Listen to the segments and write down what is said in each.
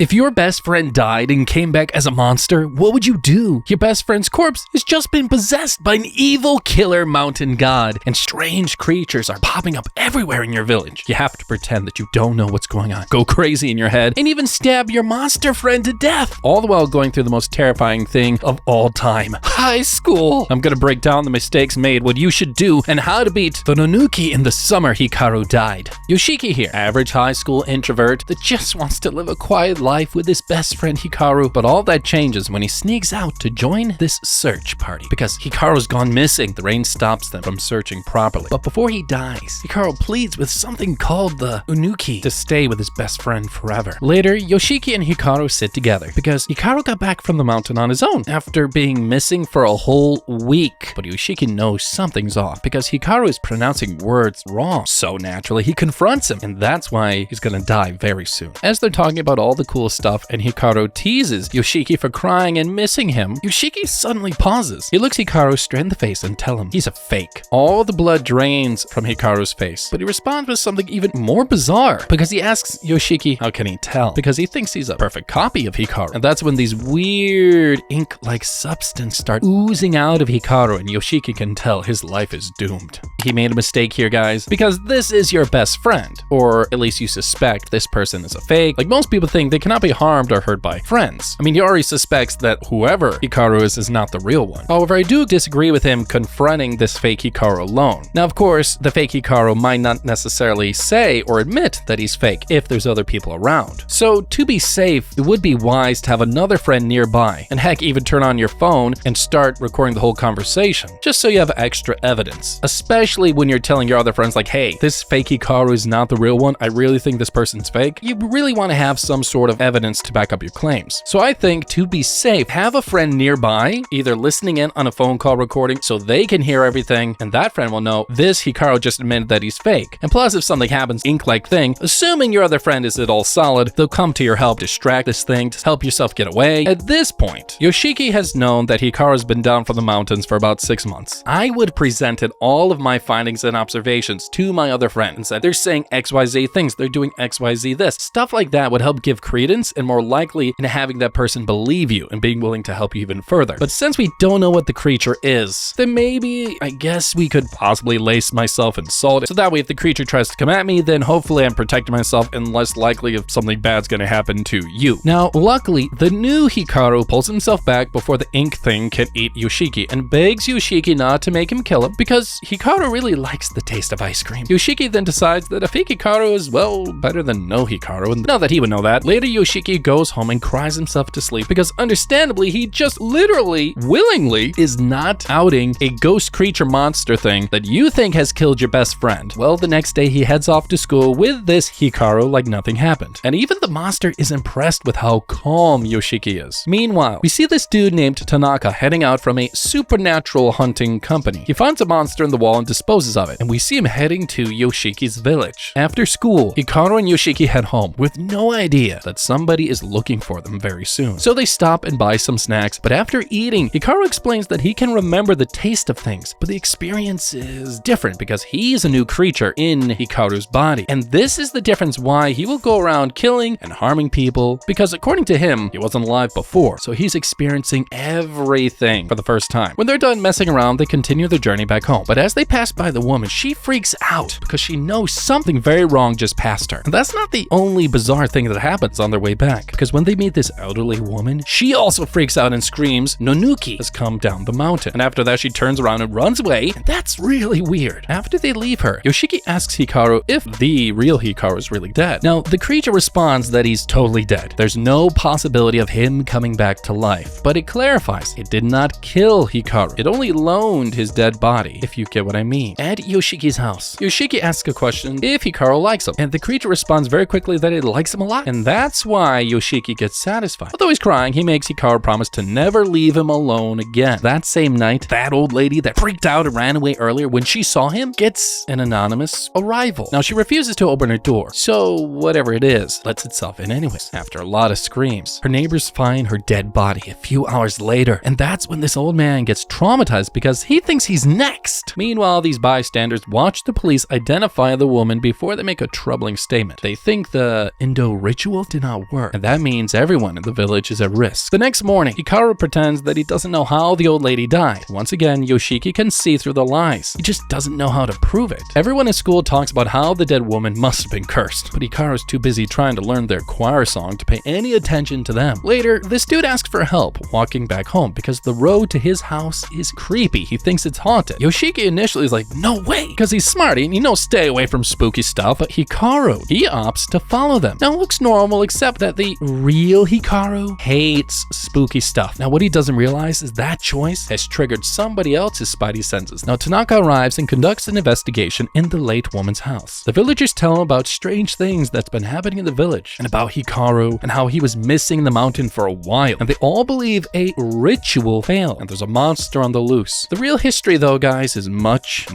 If your best friend died and came back as a monster, what would you do? Your best friend's corpse has just been possessed by an evil killer mountain god, and strange creatures are popping up everywhere in your village. You have to pretend that you don't know what's going on, go crazy in your head, and even stab your monster friend to death, all the while going through the most terrifying thing of all time, high school. I'm gonna break down the mistakes made, what you should do, and how to beat the Nonuki in the summer Hikaru died. Yoshiki here, average high school introvert that just wants to live a quiet life with his best friend Hikaru, but all that changes when he sneaks out to join this search party because Hikaru's gone missing. The rain stops them from searching properly. But before he dies, Hikaru pleads with something called the Nonuki to stay with his best friend forever. Later, Yoshiki and Hikaru sit together because Hikaru got back from the mountain on his own after being missing for a whole week. But Yoshiki knows something's off because Hikaru is pronouncing words wrong. So naturally, he confronts him, and that's why he's gonna die very soon. As they're talking about all the cool stuff and Hikaru teases Yoshiki for crying and missing him, Yoshiki suddenly pauses. He looks Hikaru straight in the face and tells him he's a fake. All the blood drains from Hikaru's face, but he responds with something even more bizarre because he asks Yoshiki how can he tell, because he thinks he's a perfect copy of Hikaru. And that's when these weird ink-like substance start oozing out of Hikaru, and Yoshiki can tell his life is doomed. He made a mistake here, guys, because this is your best friend, or at least you suspect this person is a fake. Like most people think they cannot be harmed or hurt by friends. I mean, he already suspects that whoever Hikaru is not the real one. However, I do disagree with him confronting this fake Hikaru alone. Now, of course, the fake Hikaru might not necessarily say or admit that he's fake if there's other people around. So to be safe, it would be wise to have another friend nearby, and heck, even turn on your phone and start recording the whole conversation, just so you have extra evidence, especially when you're telling your other friends like, hey, this fake Hikaru is not the real one, I really think this person's fake. You really want to have some sort of evidence to back up your claims. So I think to be safe, have a friend nearby, either listening in on a phone call recording so they can hear everything, and that friend will know this Hikaru just admitted that he's fake. And plus, if something happens, ink-like thing, assuming your other friend is at all solid, they'll come to your help, distract this thing, to help yourself get away. At this point, Yoshiki has known that Hikaru's been down from the mountains for about 6 months. I would presented all of my findings and observations to my other friend and said, they're saying XYZ things, they're doing XYZ this. Stuff like that would help give credence and more likely in having that person believe you and being willing to help you even further. But since we don't know what the creature is, then maybe, I guess we could possibly lace myself in salt. So that way if the creature tries to come at me, then hopefully I'm protecting myself and less likely if something bad's gonna happen to you. Now, luckily, the new Hikaru pulls himself back before the ink thing can eat Yoshiki and begs Yoshiki not to make him kill him because Hikaru really likes the taste of ice cream. Yoshiki then decides that a fake Hikaru is, well, better than no Hikaru, and not that he would know that. Later, Yoshiki goes home and cries himself to sleep because understandably, he just literally, willingly, is not outing a ghost creature monster thing that you think has killed your best friend. Well, the next day, he heads off to school with this Hikaru like nothing happened. And even the monster is impressed with how calm Yoshiki is. Meanwhile, we see this dude named Tanaka heading out from a supernatural hunting company. He finds a monster in the wall and disposes of it, and we see him heading to Yoshiki's village. After school, Hikaru and Yoshiki head home with no idea that somebody is looking for them very soon. So they stop and buy some snacks, but after eating, Hikaru explains that he can remember the taste of things, but the experience is different because he's a new creature in Hikaru's body. And this is the difference why he will go around killing and harming people, because according to him, he wasn't alive before, so he's experiencing everything for the first time. When they're done messing around, they continue their journey back home. But as they pass by the woman, she freaks out because she knows something very wrong just passed her. And that's not the only bizarre thing that happens on their way back, because when they meet this elderly woman, she also freaks out and screams, Nonuki has come down the mountain. And after that, she turns around and runs away, and that's really weird. After they leave her, Yoshiki asks Hikaru if the real Hikaru is really dead. Now, the creature responds that he's totally dead. There's no possibility of him coming back to life, but it clarifies it did not kill Hikaru. It only loaned his dead body, if you get what I mean. At Yoshiki's house, Yoshiki asks a question if Hikaru likes him, and the creature responds very quickly that it likes him a lot, and that's why Yoshiki gets satisfied. Although he's crying, he makes Hikaru promise to never leave him alone again. That same night, that old lady that freaked out and ran away earlier when she saw him gets an anonymous arrival. Now, she refuses to open her door, so whatever it is, lets itself in anyways. After a lot of screams, her neighbors find her dead body a few hours later, and that's when this old man gets traumatized because he thinks he's next. Meanwhile, these bystanders watch the police identify the woman before they make a troubling statement. They think the Indo ritual did not not work, and that means everyone in the village is at risk. The next morning, Hikaru pretends that he doesn't know how the old lady died. Once again, Yoshiki can see through the lies. He just doesn't know how to prove it. Everyone in school talks about how the dead woman must have been cursed, but Hikaru's too busy trying to learn their choir song to pay any attention to them. Later, this dude asks for help walking back home because the road to his house is creepy. He thinks it's haunted. Yoshiki initially is like, no way, because he's smart and he knows stay away from spooky stuff, but Hikaru, he opts to follow them. Now it looks normal except that the real Hikaru hates spooky stuff. Now what he doesn't realize is that choice has triggered somebody else's spidey senses. Now Tanaka arrives and conducts an investigation in the late woman's house. The villagers tell him about strange things that's been happening in the village and about Hikaru and how he was missing the mountain for a while, and they all believe a ritual failed and there's a monster on the loose. The real history though, guys, is much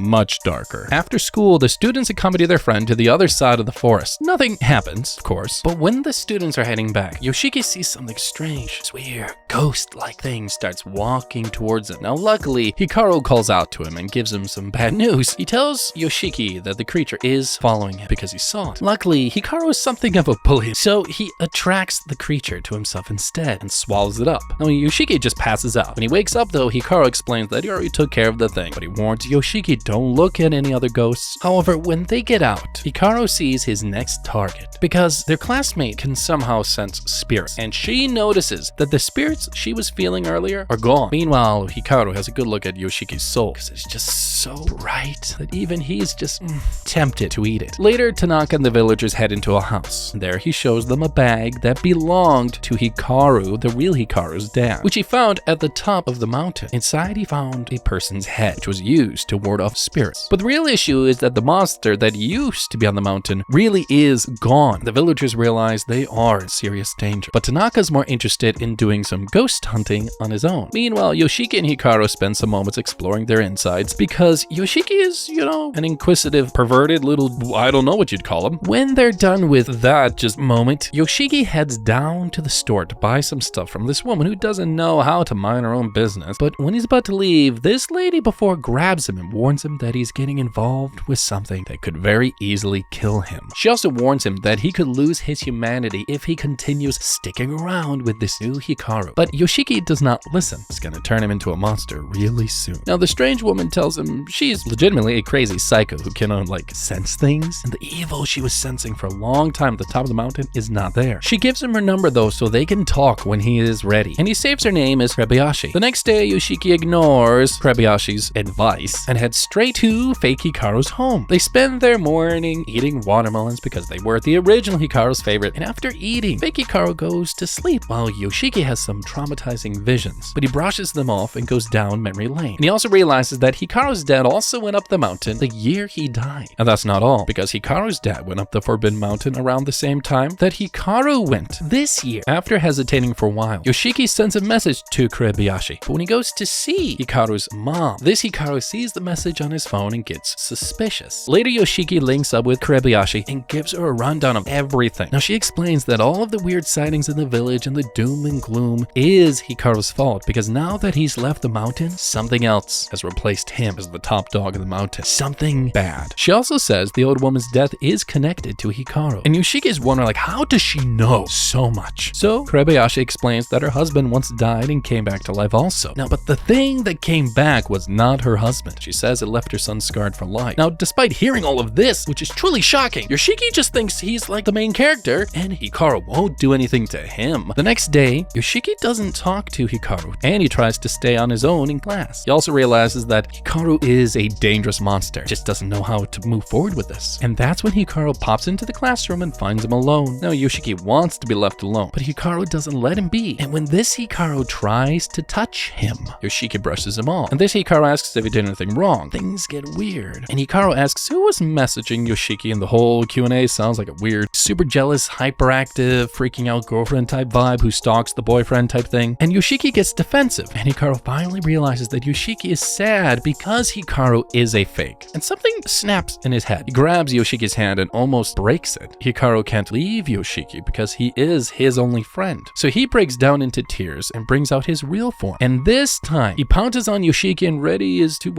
darker. After school, the students accompany their friend to the other side of the forest. Nothing happens, of course, but when the students are heading back, Yoshiki sees something strange. This weird ghost-like thing starts walking towards him. Now luckily, Hikaru calls out to him and gives him some bad news. He tells Yoshiki that the creature is following him because he saw it. Luckily, Hikaru is something of a bully, so he attracts the creature to himself instead and swallows it up. Now Yoshiki just passes out. When he wakes up though, Hikaru explains that he already took care of the thing, but he warns Yoshiki don't look at any other ghosts. However, when they get out, Hikaru sees his next target because their classmate can somehow sense spirits, and she notices that the spirits she was feeling earlier are gone. Meanwhile, Hikaru has a good look at Yoshiki's soul because it's just so bright that even he's just tempted to eat it. Later, Tanaka and the villagers head into a house. There he shows them a bag that belonged to Hikaru, the real Hikaru's dad, which he found at the top of the mountain. Inside, he found a person's head, which was used to ward off spirits. But the real issue is that the monster that used to be on the mountain really is gone. The villagers realize they are in serious danger, but Tanaka's more interested in doing some ghost hunting on his own. Meanwhile, Yoshiki and Hikaru spend some moments exploring their insides because Yoshiki is, an inquisitive, perverted little, I don't know what you'd call him. When they're done with that just moment, Yoshiki heads down to the store to buy some stuff from this woman who doesn't know how to mind her own business. But when he's about to leave, this lady before grabs him and warns him that he's getting involved with something that could very easily kill him. She also warns him that he could lose his humanity if he continues sticking around with this new Hikaru. But Yoshiki does not listen. It's gonna turn him into a monster really soon. Now the strange woman tells him she's legitimately a crazy psycho who can sense things, and the evil she was sensing for a long time at the top of the mountain is not there. She gives him her number though so they can talk when he is ready, and he saves her name as Kobayashi. The next day, Yoshiki ignores Kobayashi's advice and heads straight to fake Hikaru's home. They spend their morning eating watermelons because they were the original Hikaru's favorite, and after eating, fake Hikaru goes to sleep while Yoshiki has some traumatizing visions, but he brushes them off and goes down memory lane. And he also realizes that Hikaru's dad also went up the mountain the year he died. And that's not all, because Hikaru's dad went up the Forbidden Mountain around the same time that Hikaru went this year. After hesitating for a while, Yoshiki sends a message to Kobayashi, but when he goes to see Hikaru's mom, this Hikaru sees the message on his phone and gets suspicious. Later, Yoshiki links up with Kobayashi and gives her a rundown of everything. Now she explains that all of the weird sightings in the village and the doom and gloom is Hikaru's fault because now that he's left the mountain, something else has replaced him as the top dog of the mountain. Something bad. She also says the old woman's death is connected to Hikaru, and Yoshiki is wondering how does she know so much? So Kobayashi explains that her husband once died and came back to life also. Now, but the thing that came back was not her husband. She says it left her son scarred for life. Now, despite hearing all of this, which is truly shocking, Yoshiki just thinks he's like the main character, and Hikaru won't do anything to him. The next day, Yoshiki doesn't talk to Hikaru, and he tries to stay on his own in class. He also realizes that Hikaru is a dangerous monster, just doesn't know how to move forward with this. And that's when Hikaru pops into the classroom and finds him alone. Now, Yoshiki wants to be left alone, but Hikaru doesn't let him be. And when this Hikaru tries to touch him, Yoshiki brushes him off. And this Hikaru asks if he did anything wrong. Things get weird. And Hikaru asks who was messaging Yoshiki, and the whole Q&A sounds like a weird, super jealous, hyperactive, freaking out girlfriend type vibe who stalks the boyfriend type thing. And Yoshiki gets defensive, and Hikaru finally realizes that Yoshiki is sad because Hikaru is a fake. And something snaps in his head. He grabs Yoshiki's hand and almost breaks it. Hikaru can't leave Yoshiki because he is his only friend. So he breaks down into tears and brings out his real form. And this time, he pounces on Yoshiki and ready is to,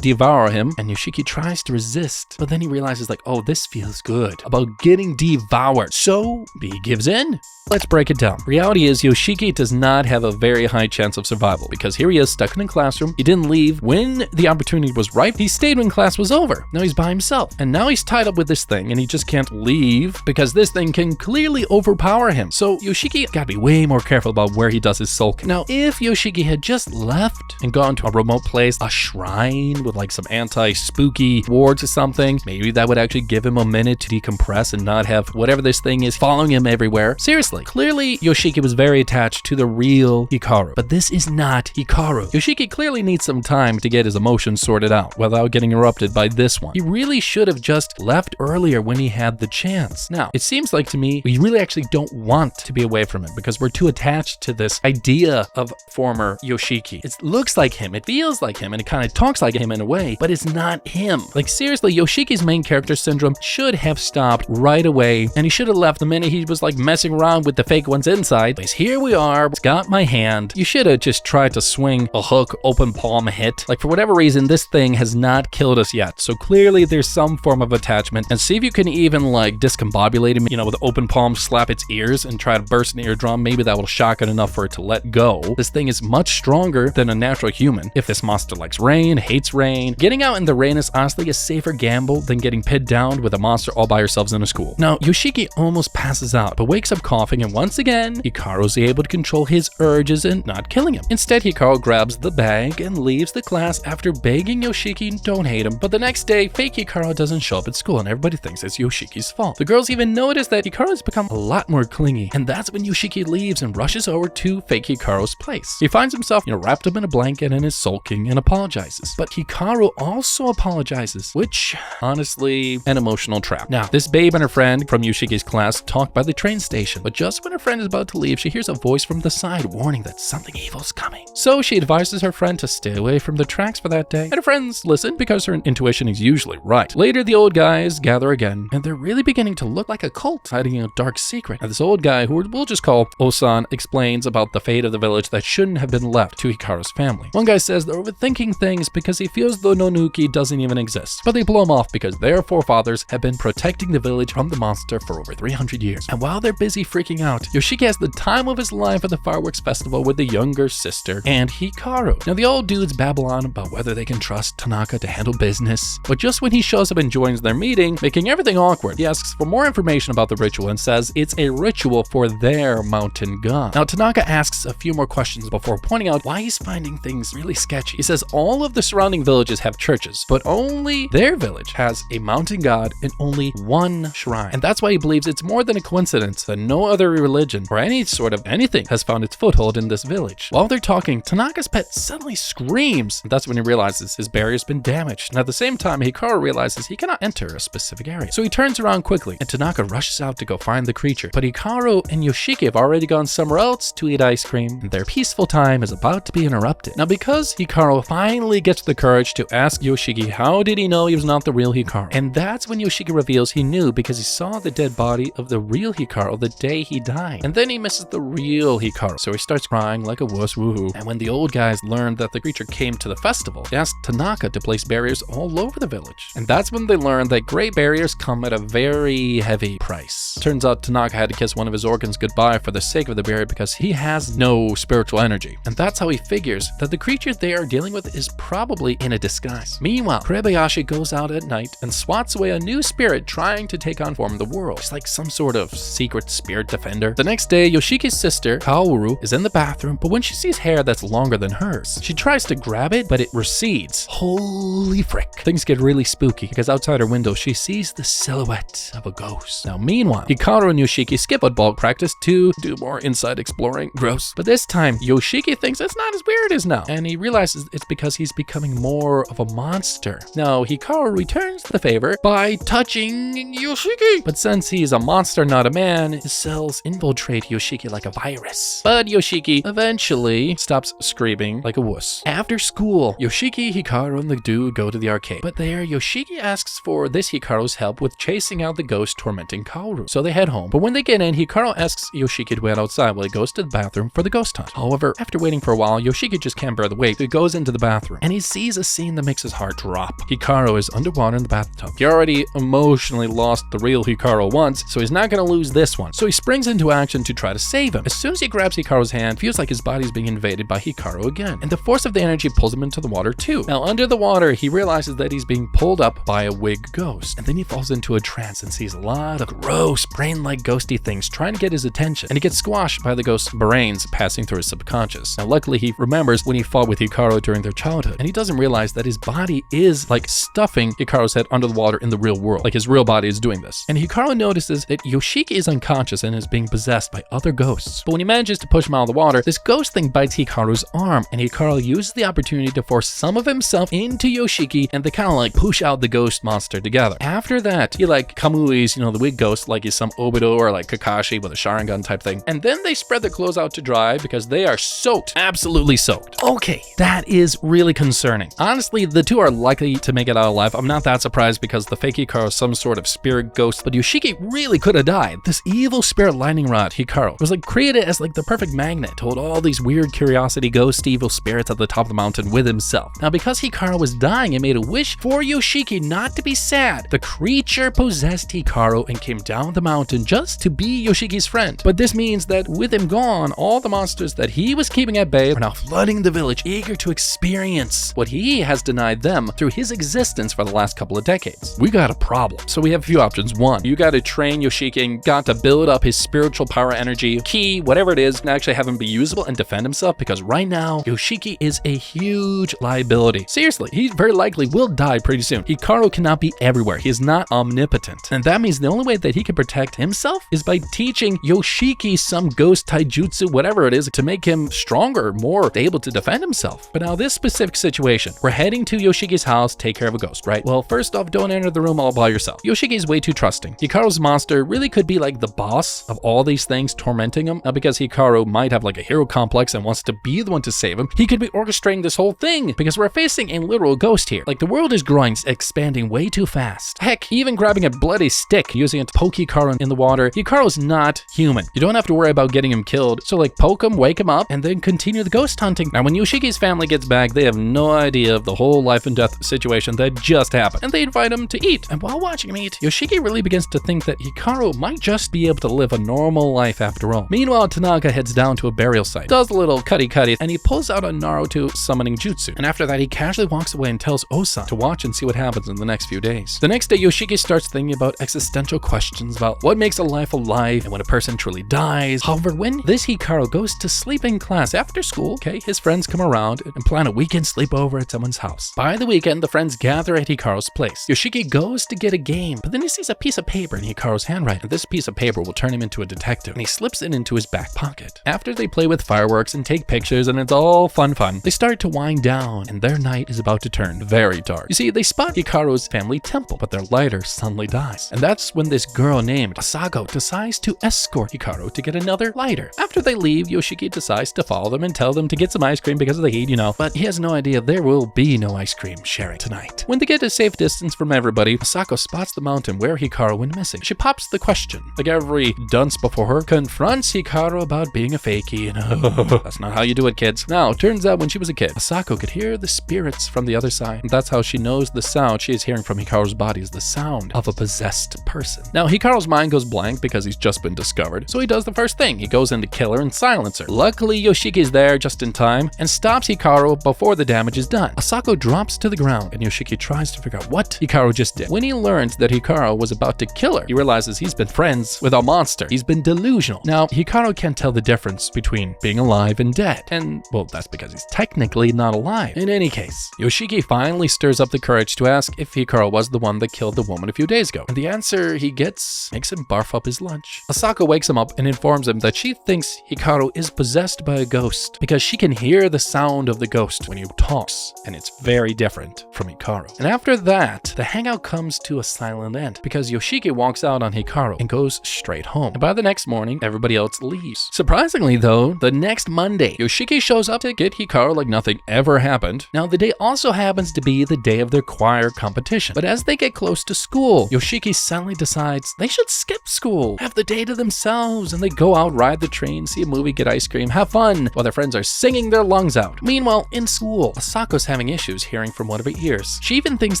devour him. And Yoshiki tries to resist, but then he realizes oh, this feels good about getting devoured. So so he gives in. Let's break it down. Reality is Yoshiki does not have a very high chance of survival because here he is stuck in a classroom. He didn't leave when the opportunity was ripe. He stayed when class was over. Now he's by himself. And now he's tied up with this thing and he just can't leave because this thing can clearly overpower him. So Yoshiki gotta be way more careful about where he does his sulking. Now, if Yoshiki had just left and gone to a remote place, a shrine with like some anti-spooky wards or something, maybe that would actually give him a minute to decompress and not have whatever this thing is following him everywhere. Seriously, clearly Yoshiki was very attached to the real Hikaru, but this is not Hikaru. Yoshiki clearly needs some time to get his emotions sorted out without getting interrupted by this one. He really should have just left earlier when he had the chance. Now, it seems like to me, we really actually don't want to be away from him because we're too attached to this idea of former Yoshiki. It looks like him, it feels like him, and it kind of talks like him in a way, but it's not him. Like seriously, Yoshiki's main character syndrome should have stopped right away, and he should have left the minute he was like messing around with the fake ones inside. But here we are, it's got my hand. You should have just tried to swing a hook, open palm hit. Like for whatever reason, this thing has not killed us yet. So clearly there's some form of attachment, and see if you can even like discombobulate him, with open palm, slap its ears and try to burst an eardrum. Maybe that will shock it enough for it to let go. This thing is much stronger than a natural human. If this monster likes rain, hates rain, getting out in the rain is honestly a safer gamble than getting pinned down with a monster all by yourselves in a school. Now, Yoshiki almost passes out, but wakes up coughing, and once again, Hikaru's able to control his urges and not killing him. Instead, Hikaru grabs the bag and leaves the class after begging Yoshiki don't hate him. But the next day, fake Hikaru doesn't show up at school and everybody thinks it's Yoshiki's fault. The girls even notice that Hikaru has become a lot more clingy, and that's when Yoshiki leaves and rushes over to fake Hikaru's place. He finds himself, wrapped up in a blanket and is sulking and apologizes. But Hikaru also apologizes, which, honestly, an emotional trap. Now, this babe and her friend from Yoshiki's class talk by the train station, but just when her friend is about to leave, she hears a voice from the side warning that something evil's coming. So she advises her friend to stay away from the tracks for that day, and her friends listen because her intuition is usually right. Later, the old guys gather again, and they're really beginning to look like a cult hiding a dark secret. And this old guy, who we'll just call Osan, explains about the fate of the village that shouldn't have been left to Hikaru's family. One guy says they're overthinking things because he feels the Nonuki doesn't even exist, but they blow him off because their forefathers have been protecting the village from the monster for over 300 years. And while they're busy freaking out, Yoshiki has the time of his life at the fireworks festival with the younger sister and Hikaru. Now the old dudes babble on about whether they can trust Tanaka to handle business, but just when he shows up and joins their meeting, making everything awkward, he asks for more information about the ritual and says it's a ritual for their mountain god. Now Tanaka asks a few more questions before pointing out why he's finding things really sketchy. He says all of the surrounding villages have churches, but only their village has a mountain god and only one shrine. And that's why he believes it's more than a coincidence that no other religion or any sort of anything has found its foothold in this village. While they're talking, Tanaka's pet suddenly screams, and that's when he realizes his barrier's been damaged. And at the same time, Hikaru realizes he cannot enter a specific area. So he turns around quickly, and Tanaka rushes out to go find the creature. But Hikaru and Yoshiki have already gone somewhere else to eat ice cream, and their peaceful time is about to be interrupted. Now, because Hikaru finally gets the courage to ask Yoshiki how did he know he was not the real Hikaru, and that's when Yoshiki reveals he knew because he saw the dead body of the real Hikaru the day he died. And then he misses the real Hikaru, so he starts crying like a wuss, woohoo. And when the old guys learned that the creature came to the festival, they asked Tanaka to place barriers all over the village. And that's when they learned that great barriers come at a very heavy price. Turns out Tanaka had to kiss one of his organs goodbye for the sake of the barrier because he has no spiritual energy. And that's how he figures that the creature they are dealing with is probably in a disguise. Meanwhile, Kurebayashi goes out at night and swats away a new spirit trying to take on form of the world. She's like some sort of secret spirit defender. The next day, Yoshiki's sister, Kaoru, is in the bathroom, but when she sees hair that's longer than hers, she tries to grab it, but it recedes. Holy frick. Things get really spooky because outside her window, she sees the silhouette of a ghost. Now, meanwhile, Hikaru and Yoshiki skip football practice to do more inside exploring. Gross. But this time, Yoshiki thinks it's not as weird as now, and he realizes it's because he's becoming more of a monster. Now, Hikaru returns the favor by touching Yoshiki. But since he's a monster, not a man, his cells infiltrate Yoshiki like a virus. But Yoshiki eventually stops screaming like a wuss. After school, Yoshiki, Hikaru, and the dude go to the arcade. But there, Yoshiki asks for this Hikaru's help with chasing out the ghost tormenting Kaoru. So they head home. But when they get in, Hikaru asks Yoshiki to wait outside while he goes to the bathroom for the ghost hunt. However, after waiting for a while, Yoshiki just can't bear the wait. So he goes into the bathroom, and he sees a scene that makes his heart drop. Hikaru is underwater in the bathtub. He already emotionally lost the real Hikaru once, so he's not gonna lose this one. So he springs into action to try to save him. As soon as he grabs Hikaru's hand, feels like his body's being invaded by Hikaru again. And the force of the energy pulls him into the water too. Now under the water, he realizes that he's being pulled up by a wig ghost. And then he falls into a trance and sees a lot of gross, brain-like ghosty things trying to get his attention. And he gets squashed by the ghost's brains passing through his subconscious. Now luckily he remembers when he fought with Hikaru during their childhood. And he doesn't realize that his body is like stuffing Hikaru's head under the water in the real world. Like his real body is doing this. And Hikaru notices that Yoshiki is unconscious and is being possessed by other ghosts. But when he manages to push him out of the water, this ghost thing bites Hikaru's arm, and Hikaru uses the opportunity to force some of himself into Yoshiki, and they kind of like push out the ghost monster together. After that, he like Kamui's, the wig ghost, like he's some Obito or like Kakashi with a Sharingan type thing. And then they spread their clothes out to dry because they are soaked, absolutely soaked. Okay, that is really concerning. Honestly, the two are likely to make it out alive. I'm not that surprised because the fake Hikaru is some sort of spirit ghost, but Yoshiki really could have died. This evil spirit lightning rod, Hikaru, was like created as like the perfect magnet to hold all these weird curiosity ghost evil spirits at the top of the mountain with himself. Now because Hikaru was dying and made a wish for Yoshiki not to be sad, the creature possessed Hikaru and came down the mountain just to be Yoshiki's friend. But this means that with him gone, all the monsters that he was keeping at bay are now flooding the village, eager to experience what he has denied them through his existence for the last couple of decades. We got a problem. So we have a few options. One, you gotta train Yoshiki and got to build up his spiritual power, energy, ki, whatever it is, and actually have him be usable and defend himself, because right now, Yoshiki is a huge liability. Seriously, he very likely will die pretty soon. Hikaru cannot be everywhere. He is not omnipotent. And that means the only way that he can protect himself is by teaching Yoshiki some ghost taijutsu, whatever it is, to make him stronger, more able to defend himself. But now this specific situation, we're heading to Yoshiki's house, take care of a ghost, right? Well, first off, don't enter the room all by yourself. Yoshiki is way too trusting. Hikaru's monster really could be like the boss of all these things tormenting him. Now because Hikaru might have like a hero complex and wants to be the one to save him, he could be orchestrating this whole thing because we're facing a literal ghost here. Like the world is growing, expanding way too fast. Heck, even grabbing a bloody stick, using it to poke Hikaru in the water. Hikaru's not human. You don't have to worry about getting him killed. So like poke him, wake him up, and then continue the ghost hunting. Now when Yoshiki's family gets back, they have no idea of the whole life and death situation that just happened. And they invite him to eat. And while watching him eat, Yoshiki really begins to think that Hikaru might just be able to live a normal life after all. Meanwhile, Tanaka heads down to a burial site, does a little cutty, and he pulls out a Naruto summoning jutsu. And after that, he casually walks away and tells Osa to watch and see what happens in the next few days. The next day, Yoshiki starts thinking about existential questions about what makes a life alive and when a person truly dies. However, when this Hikaru goes to sleep in class after school, his friends come around and plan a weekend sleepover at someone's house. By the weekend, the friends gather at Hikaru's place. Yoshiki goes to get a game, but then he sees a piece of paper in Hikaru's handwriting. And this piece of paper will turn him into a detective, and he slips it into his back pocket. After they play with fireworks and take pictures, and it's all fun, they start to wind down, and their night is about to turn very dark. You see, they spot Hikaru's family temple, but their lighter suddenly dies. And that's when this girl named Asako decides to escort Hikaru to get another lighter. After they leave, Yoshiki decides to follow them and tell them to get some ice cream because of the heat, but he has no idea there will be no ice cream sharing tonight. When they get a safe distance from everybody, Asako spots the mountain where Hikaru went missing. She pops the question, like every dunce before her, confronts Hikaru about being a fakie, and that's not how you do it, kids. Now, turns out when she was a kid, Asako could hear the spirits from the other side, and that's how she knows the sound she is hearing from Hikaru's body is the sound of a possessed person. Now, Hikaru's mind goes blank because he's just been discovered, so he does the first thing. He goes in to kill her and silence her. Luckily, Yoshiki's there just in time and stops Hikaru before the damage is done. Asako drops to the ground, and Yoshiki tries to figure out what Hikaru just did. When he learns that Hikaru was about to kill her, he realizes he's been friends with a monster. He's been delusional. Now, Hikaru can't tell the difference between being alive and dead, and well, that's because he's technically not alive. In any case, Yoshiki finally stirs up the courage to ask if Hikaru was the one that killed the woman a few days ago, and the answer he gets makes him barf up his lunch. Asako wakes him up and informs him that she thinks Hikaru is possessed by a ghost because she can hear the sound of the ghost when he talks, and it's very different from Hikaru. And after that, the hangout comes to a silent end because Yoshiki walks out on Hikaru and goes straight home. And by the next morning, everybody else leaves. Surprisingly though, the next Monday, Yoshiki shows up to get Hikaru like nothing ever happened. Now, the day also happens to be the day of their choir competition. But as they get close to school, Yoshiki suddenly decides they should skip school, have the day to themselves, and they go out, ride the train, see a movie, get ice cream, have fun, while their friends are singing their lungs out. Meanwhile, in school, Asako's having issues hearing from one of her ears. She even thinks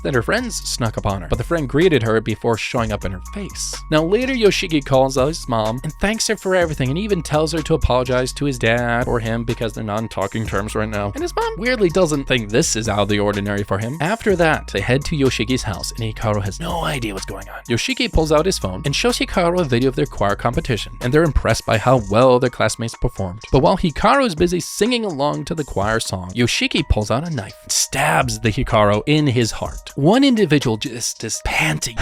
that her friends snuck up on her, but the friend greeted her before showing up in her face. Now, later Later, Yoshiki calls out his mom and thanks her for everything and even tells her to apologize to his dad or him because they're not on talking terms right now. And his mom weirdly doesn't think this is out of the ordinary for him. After that, they head to Yoshiki's house and Hikaru has no idea what's going on. Yoshiki pulls out his phone and shows Hikaru a video of their choir competition, and they're impressed by how well their classmates performed. But while Hikaru is busy singing along to the choir song, Yoshiki pulls out a knife and stabs the Hikaru in his heart. One individual just is panting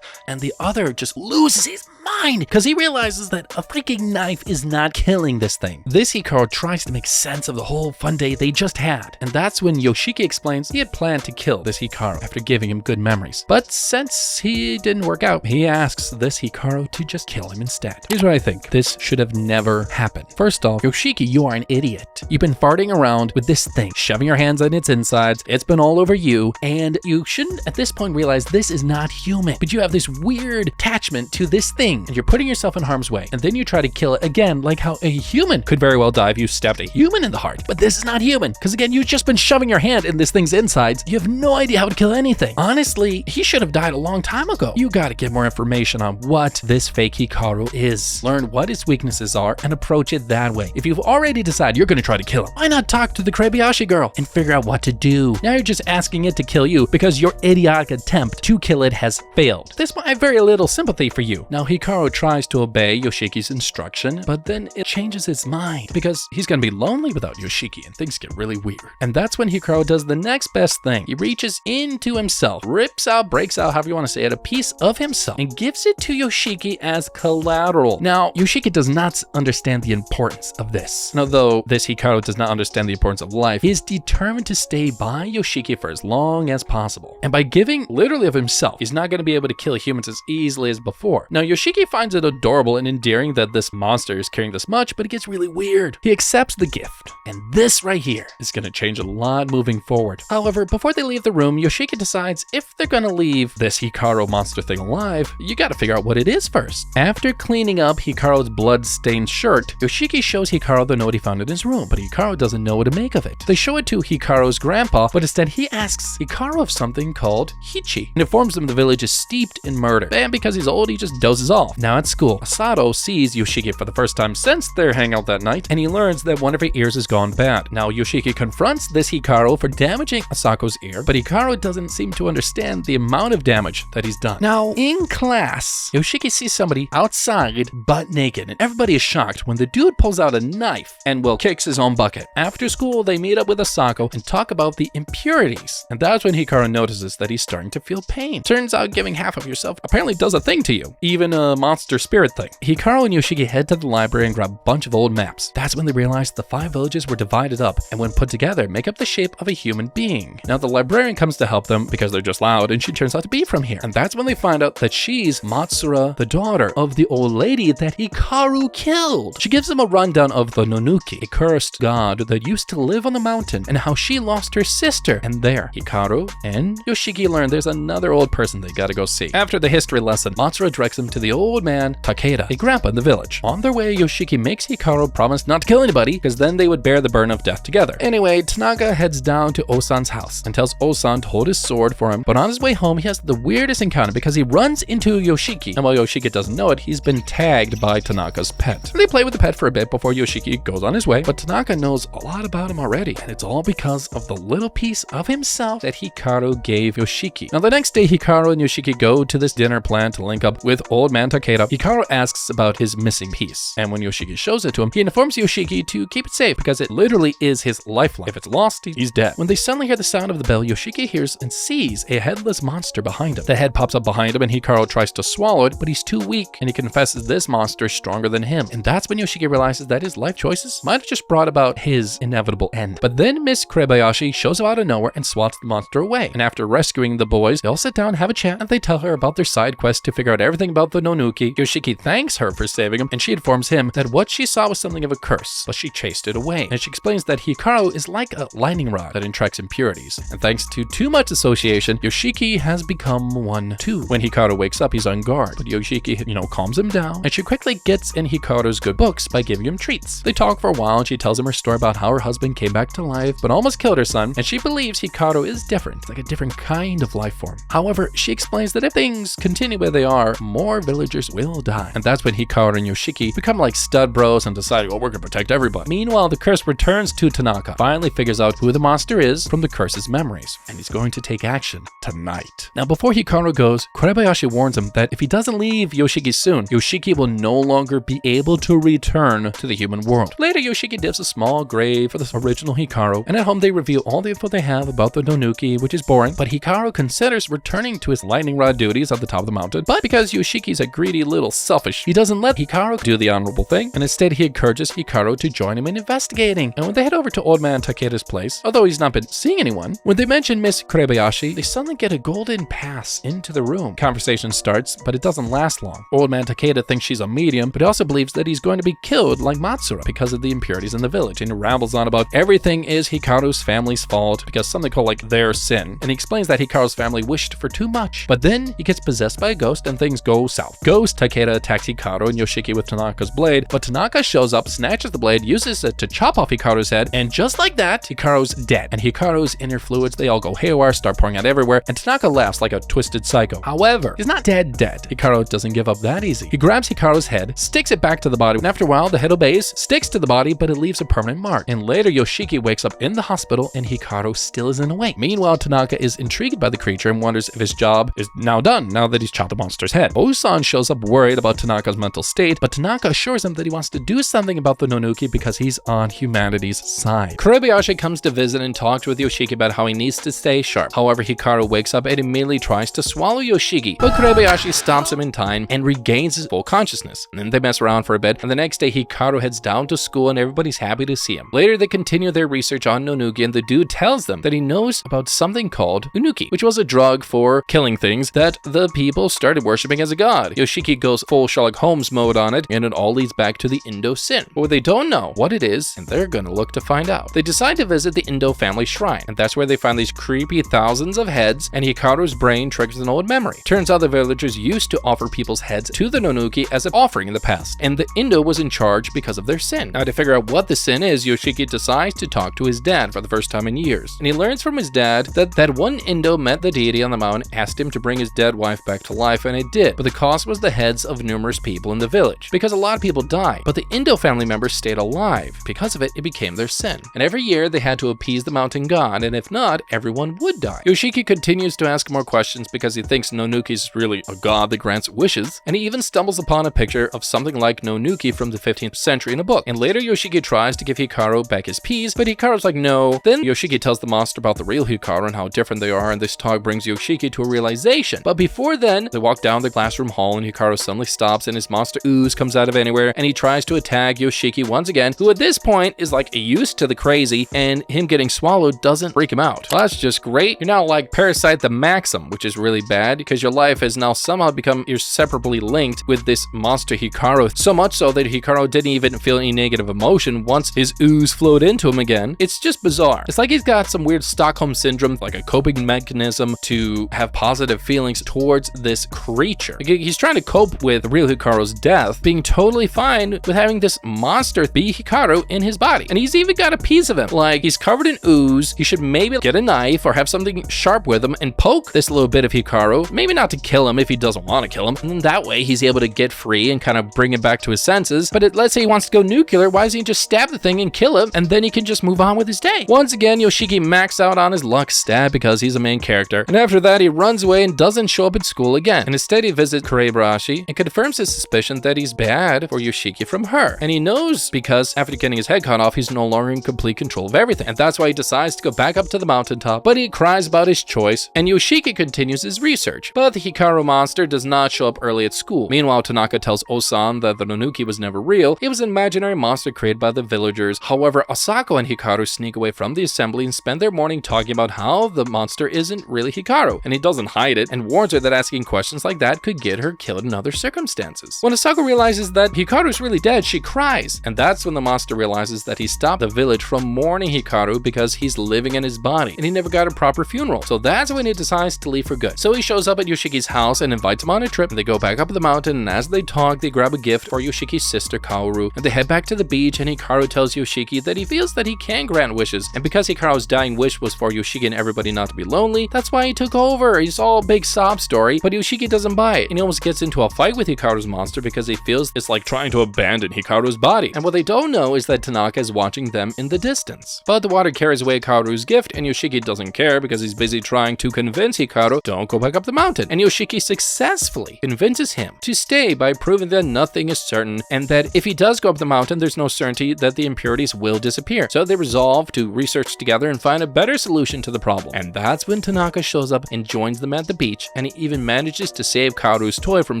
and the other just loses his mind because he realizes that a freaking knife is not killing this thing. This Hikaru tries to make sense of the whole fun day they just had, and that's when Yoshiki explains he had planned to kill this Hikaru after giving him good memories. But since he didn't work out, he asks this Hikaru to just kill him instead. Here's what I think. This should have never happened. First off, Yoshiki, you are an idiot. You've been farting around with this thing, shoving your hands on its insides. It's been all over you, and you shouldn't at this point realize this is not human. But you have this weird attachment to this thing, and you're putting yourself in harm's way, and then you try to kill it again, like how a human could very well die if you stabbed a human in the heart. But this is not human, because again, you've just been shoving your hand in this thing's insides. You have no idea how to kill anything. Honestly, he should have died a long time ago. You gotta get more information on what this fake Hikaru is. Learn what its weaknesses are and approach it that way. If you've already decided you're gonna try to kill him, why not talk to the Kobayashi girl and figure out what to do? Now you're just asking it to kill you because your idiotic attempt to kill it has failed. This might have very little sympathy for you. Now Hikaru tries to obey Yoshiki's instruction, but then it changes its mind because he's gonna be lonely without Yoshiki and things get really weird. And that's when Hikaru does the next best thing. He reaches into himself, breaks out, however you want to say it, a piece of himself and gives it to Yoshiki as collateral. Now, Yoshiki does not understand the importance of this. And although this Hikaru does not understand the importance of life, he is determined to stay by Yoshiki for as long as possible. And by giving literally of himself, he's not going to be able to kill humans as easily as before. Now, Yoshiki finds it adorable and endearing that this monster is carrying this much, but it gets really weird. He accepts the gift, and this right here is going to change a lot moving forward. However, before they leave the room, Yoshiki decides if they're going to leave this Hikaru monster thing alive, you got to figure out what it is first. After cleaning up Hikaru's blood-stained shirt, Yoshiki shows Hikaru the note he found in his room, but Hikaru doesn't know what to make of it. They show it to Hikaru's grandpa, but instead he asks Hikaru of something called Hichi, and informs him the village is steeped in murder. And because he's old, he just dozes off. Now at school, Asato sees Yoshiki for the first time since their hangout that night, and he learns that one of her ears has gone bad. Now Yoshiki confronts this Hikaru for damaging Asako's ear, but Hikaru doesn't seem to understand the amount of damage that he's done. Now, in class, Yoshiki sees somebody outside butt naked, and everybody is shocked when the dude pulls out a knife and, well, kicks his own bucket. After school, they meet up with Asako and talk about the impurities, and that's when Hikaru notices that he's starting to feel pain. Turns out giving half of yourself apparently does a thing to you, even a monster spirit thing. Hikaru and Yoshiki head to the library and grab a bunch of old maps. That's when they realize the 5 villages were divided up, and when put together, make up the shape of a human being. Now the librarian comes to help them because they're just loud, and she turns out to be from here. And that's when they find out that she's Matsura, the daughter of the old lady that Hikaru killed. She gives them a rundown of the Nonuki, a cursed god that used to live on the mountain, and how she lost her sister. And there, Hikaru and Yoshiki learn there's another old person they gotta go see. After the history lesson, Matsura directs them to the old man, Takeda, a grandpa in the village. On their way, Yoshiki makes Hikaru promise not to kill anybody, because then they would bear the burden of death together. Anyway, Tanaka heads down to Osan's house and tells Osan to hold his sword for him, but on his way home, he has the weirdest encounter because he runs into Yoshiki, and while Yoshiki doesn't know it, he's been tagged by Tanaka's pet. They play with the pet for a bit before Yoshiki goes on his way, but Tanaka knows a lot about him already, and it's all because of the little piece of himself that Hikaru gave Yoshiki. Now the next day, Hikaru and Yoshiki go to this dinner plan to link up with old man Takeda. Hikaru asks about his missing piece, and when Yoshiki shows it to him, he informs Yoshiki to keep it safe because it literally is his lifeline. If it's lost, he's dead. When they suddenly hear the sound of the bell, Yoshiki hears and sees a headless monster behind him. The head pops up behind him and Hikaru tries to swallow it, but he's too weak, and he confesses this monster is stronger than him. And that's when Yoshiki realizes that his life choices might have just brought about his inevitable end. But then Miss Kobayashi shows up out of nowhere and swats the monster away. And after rescuing the boys, they all sit down and have a chat, and they tell her about their side quest to figure out everything about the Nonuki. Yoshiki thanks her for saving him, and she informs him that what she saw was something of a curse, but she chased it away. And she explains that Hikaru is like a lightning rod that attracts impurities. And thanks to too much association, Yoshiki has become one too. When Hikaru wakes up, he's on guard, but Yoshiki, calms him down, and she quickly gets in Hikaru's good books by giving him treats. They talk for a while, and she tells him her story about how her husband came back to life, but almost killed her son, and she believes Hikaru is different, like a different kind of life form. However, she explains that if things continue where they are, more villagers villagers will die. And that's when Hikaru and Yoshiki become like stud bros and decide, oh, we're gonna protect everybody. Meanwhile, the curse returns to Tanaka, finally figures out who the monster is from the curse's memories, and he's going to take action tonight. Now, before Hikaru goes, Kurebayashi warns him that if he doesn't leave Yoshiki soon, Yoshiki will no longer be able to return to the human world. Later, Yoshiki digs a small grave for the original Hikaru, and at home they reveal all the info they have about the Nonuki, which is boring, but Hikaru considers returning to his lightning rod duties at the top of the mountain. But because Yoshiki's a greedy little selfish, he doesn't let Hikaru do the honorable thing, and instead he encourages Hikaru to join him in investigating. And when they head over to Old Man Takeda's place, although he's not been seeing anyone, when they mention Miss Kurebayashi, they suddenly get a golden pass into the room. Conversation starts, but it doesn't last long. Old Man Takeda thinks she's a medium, but he also believes that he's going to be killed like Matsura because of the impurities in the village, and he rambles on about everything is Hikaru's family's fault because something called like their sin, and he explains that Hikaru's family wished for too much. But then he gets possessed by a ghost and things go south. Ghost Takeda attacks Hikaru and Yoshiki with Tanaka's blade, but Tanaka shows up, snatches the blade, uses it to chop off Hikaru's head, and just like that, Hikaru's dead. And Hikaru's inner fluids, they all go haywire, start pouring out everywhere, and Tanaka laughs like a twisted psycho. However, he's not dead. Hikaru doesn't give up that easy. He grabs Hikaru's head, sticks it back to the body, and after a while, the head obeys, sticks to the body, but it leaves a permanent mark. And later, Yoshiki wakes up in the hospital, and Hikaru still isn't awake. Meanwhile, Tanaka is intrigued by the creature and wonders if his job is now done, now that he's chopped the monster's head. Osan shows up worried about Tanaka's mental state, but Tanaka assures him that he wants to do something about the Nonuki because he's on humanity's side. Kurebayashi comes to visit and talks with Yoshiki about how he needs to stay sharp. However, Hikaru wakes up and immediately tries to swallow Yoshiki, but Kurebayashi stops him in time and regains his full consciousness. And then they mess around for a bit, and the next day Hikaru heads down to school and everybody's happy to see him. Later, they continue their research on Nonuki, and the dude tells them that he knows about something called Unuki, which was a drug for killing things that the people started worshipping as a god. Yoshiki goes full Sherlock Holmes mode on it, and it all leads back to the Indo sin. But they don't know what it is, and they're gonna look to find out. They decide to visit the Indo family shrine, and that's where they find these creepy thousands of heads, and Hikaru's brain triggers an old memory. Turns out the villagers used to offer people's heads to the Nonuki as an offering in the past, and the Indo was in charge because of their sin. Now, to figure out what the sin is, Yoshiki decides to talk to his dad for the first time in years, and he learns from his dad that one Indo met the deity on the mountain, asked him to bring his dead wife back to life, and it did, but the cost was the heads of numerous people in the village, because a lot of people died, but the Indo family members stayed alive. Because of it, it became their sin, and every year they had to appease the mountain god, and if not, everyone would die. Yoshiki continues to ask more questions because he thinks Nonuki's really a god that grants wishes, and he even stumbles upon a picture of something like Nonuki from the 15th century in a book. And later Yoshiki tries to give Hikaru back his peas, but Hikaru's like no. Then Yoshiki tells the monster about the real Hikaru and how different they are, and this talk brings Yoshiki to a realization. But before then, they walk down the classroom hall and Hikaru suddenly stops and his monster ooze comes out of anywhere, and he tries to attack Yoshiki once again, who at this point is like used to the crazy, and him getting swallowed doesn't freak him out. Well, that's just great. You're now like Parasite the Maxim, which is really bad because your life has now somehow become inseparably linked with this monster Hikaru, so much so that Hikaru didn't even feel any negative emotion once his ooze flowed into him again. It's just bizarre. It's like he's got some weird Stockholm syndrome, like a coping mechanism to have positive feelings towards this creature. Like he's trying to cope with the real Hikaru's death, being totally fine with having this monster be Hikaru in his body. And he's even got a piece of him. Like he's covered in ooze. He should maybe get a knife or have something sharp with him and poke this little bit of Hikaru. Maybe not to kill him if he doesn't want to kill him. And then that way he's able to get free and kind of bring him back to his senses. But let's say he wants to go nuclear, why doesn't he just stab the thing and kill him, and then he can just move on with his day? Once again, Yoshiki maxed out on his luck stab because he's a main character, and after that he runs away and doesn't show up at school again. And instead he visits Kurebayashi and confirms his suspicion that he's bad for Yoshiki from her. And he knows because after getting his head cut off, he's no longer in complete control of everything, and that's why he decides to go back up to the mountaintop, but he cries about his choice, and Yoshiki continues his research. But the Hikaru monster does not show up early at school. Meanwhile, Tanaka tells Osan that the Nonuki was never real, it was an imaginary monster created by the villagers. However, Asako and Hikaru sneak away from the assembly and spend their morning talking about how the monster isn't really Hikaru, and he doesn't hide it, and warns her that asking questions like that could get her killed in other circumstances. When Asako realizes that Hikaru is really dead, she cries, and that's when the monster realizes that he stopped the village from mourning Hikaru because he's living in his body, and he never got a proper funeral. So that's when he decides to leave for good. So he shows up at Yoshiki's house and invites him on a trip, and they go back up the mountain, and as they talk, they grab a gift for Yoshiki's sister Kaoru, and they head back to the beach, and Hikaru tells Yoshiki that he feels that he can grant wishes, and because Hikaru's dying wish was for Yoshiki and everybody not to be lonely, that's why he took over. It's all a big sob story, but Yoshiki doesn't buy it, and he almost gets gets into a fight with Hikaru's monster because he feels it's like trying to abandon Hikaru's body. And what they don't know is that Tanaka is watching them in the distance. But the water carries away Hikaru's gift, and Yoshiki doesn't care because he's busy trying to convince Hikaru, don't go back up the mountain. And Yoshiki successfully convinces him to stay by proving that nothing is certain, and that if he does go up the mountain, there's no certainty that the impurities will disappear. So they resolve to research together and find a better solution to the problem. And that's when Tanaka shows up and joins them at the beach, and he even manages to save Kaoru's toy from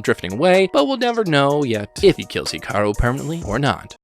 drifting away, but we'll never know yet if he kills Hikaru permanently or not.